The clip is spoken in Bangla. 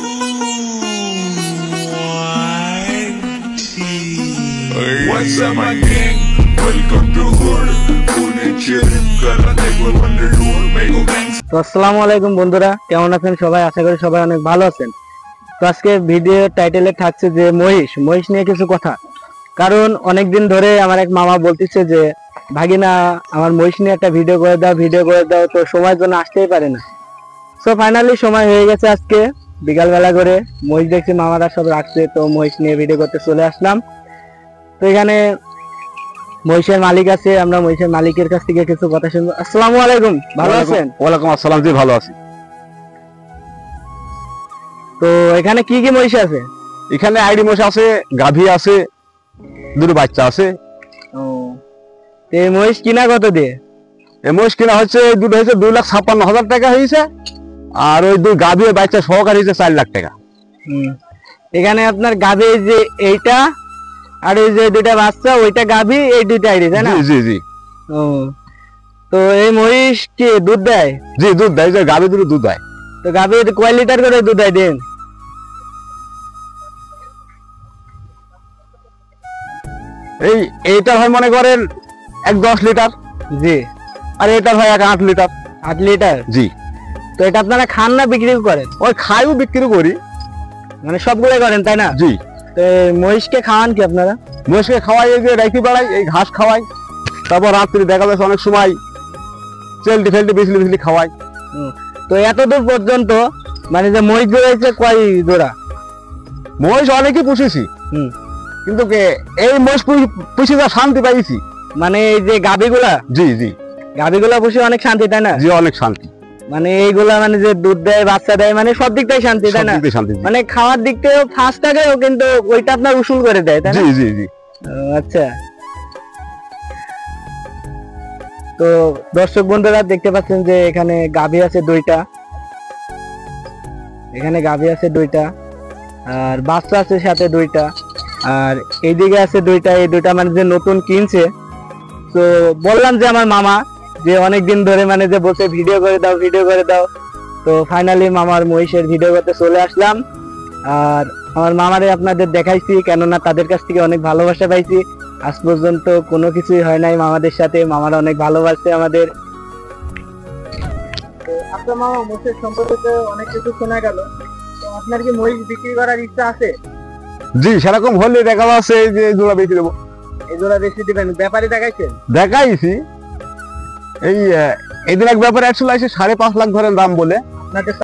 What's up, my gang? Welcome to Hood. তো আসসালামু আলাইকুম বন্ধুরা, কেমন আছেন সবাই? আশা করি সবাই অনেক ভালো আছেন। তো আজকে ভিডিও টাইটেলে থাকছে যে মহিষ নিয়ে কিছু কথা। কারণ অনেকদিন ধরে আমার এক মামা বলতেছে যে ভাগিনা আমার মহিষ নিয়ে একটা ভিডিও করে দাও, তো সময়ের জন্য আসতেই পারে না। সো ফাইনালি সময় হয়ে গেছে, আজকে বিকালবেলা করে মহিষ দেখছি মামারা সব রাখছে, তো মহিষ নিয়ে ভিডিও করতে চলে আসলাম। তো এখানে মহিষের মালিক আছে, আমরা মহিষের মালিকের কাছ থেকে কিছু কথা শুনবো। আসসালামু আলাইকুম, ভালো আছেন? ওয়ালাইকুম আসসালাম, জি ভালো আছি। তো এখানে কি কি মহিষ আছে? এখানে আইডি মহিষ আছে, গাভী আছে, দুটো বাচ্চা আছে। ও, এই মহিষ কিনা কত দিয়ে? এই মহিষ কিনা হচ্ছে, দুটো হয়েছে 2,56,000 টাকা হয়েছে, আর ওই দুই গাভী বাচ্চা সহকারে হয়েছে 4 লাখ টাকা। এখানে আপনার গাভী যে এইটা আর এই যে দুইটা বাচ্চা, ওইটা গাভী, এই দুইটা আইডি, তাই না? জি জি। ও, তো এই মহিষ কি দুধ দেয়? জি দুধ দেয়, যে গাভী দুটো দুধ দেয়। তো গাভী কয় লিটার করে দুধ দেয় দিন? এইটার হয় মনে করেন 10 লিটার। জি। আর এটার হয় 8 লিটার। 8 লিটার? জি। তো এটা আপনারা খান না বিক্রি করেন? ওই খাইও বিক্রি করি, মানে সবগুলো করেন, তাই না? জি। তো মহিষকে খাওয়ান কি আপনারা? মহিষকে খাওয়াই, এই যে রাখি বেড়াই, এই ঘাস খাওয়াই, তারপর রাত্রি দেখা যাচ্ছে অনেক সময় চেলটি ফেলটি বিছলি খাওয়াই। তো এতদূর পর্যন্ত মানে যে মহিষ জোড়াইছে কয় জোড়া? মহিষ অনেকই পুষেছি, কিন্তু এই মহিষ পুষে যা শান্তি পাইছি। মানে এই যে গাভীগুলা? জি জি। গাভীগুলা পুষে অনেক শান্তি, তাই না? জি, অনেক শান্তি। মানে এইগুলা মানে যে দুধ দেয়, বাচ্চা দেয়, মানে সব দিক থেকে শান্তি, তাই না? মানে খাওয়ার দিক থেকেও ফার্স্ট টাকাও কিন্তু ওইটা আপনার উসুল করে দেয়, তাই না? জি জি জি। আচ্ছা। তো দর্শক বন্ধুরা দেখতে পাচ্ছেন যে এখানে গাভী আছে 2টা, এখানে গাভী আছে 2টা, আর বাচ্চা আছে সাথে 2টা, আর এইদিকে আছে 2টা। এই 2টা মানে যে নতুন কিনছে। তো বললাম যে আমার মামা যে অনেকদিন ধরে মানে যে বলছে ভিডিও করে দাও, তো ফাইনালি মামার মহিষের ভিডিও করতে চলে আসলাম। আর আমার মামারে আপনাদের দেখাইছি, কেননা তাদের কাছ থেকে অনেক ভালোবাসা পাইছি। আজ পর্যন্ত কোনো কিছুই হয় নাই মামাদের সাথে, মামারা অনেক ভালোবাসে আমাদের। আপনার মামা মহিষের সম্পর্কে অনেক কিছু শোনা গেল, তো আপনার কি মহিষ বিক্রি করার ইচ্ছা আছে? জি, সেরকম হলে দেখা যাচ্ছে এই যে জোড়া বেশি দেবো। এই জোড়া বেশি দিবেন? ব্যাপারী দেখাইছেন? দেখাইছি। এই দিন এক ব্যাপারে 100 লাখ 5.5 লাখ ধরেন দাম বলে। আপনাদের